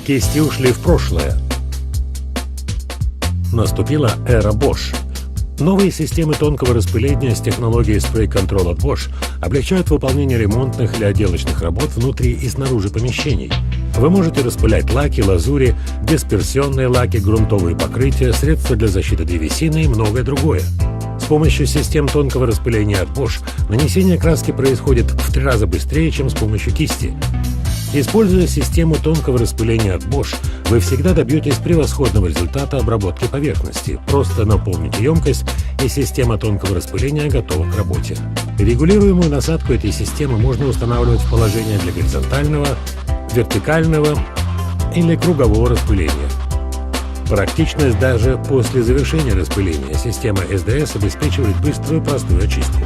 Кисти ушли в прошлое. Наступила эра Bosch. Новые системы тонкого распыления с технологией Spray Control от Bosch облегчают выполнение ремонтных или отделочных работ внутри и снаружи помещений. Вы можете распылять лаки, лазури, дисперсионные лаки, грунтовые покрытия, средства для защиты древесины и многое другое. С помощью систем тонкого распыления от Bosch нанесение краски происходит в 3 раза быстрее, чем с помощью кисти. Используя систему тонкого распыления от Bosch, вы всегда добьетесь превосходного результата обработки поверхности. Просто наполните емкость, и система тонкого распыления готова к работе. Регулируемую насадку этой системы можно устанавливать в положение для горизонтального, вертикального или кругового распыления. Практичность даже после завершения распыления. Система SDS обеспечивает быструю, простую очистку.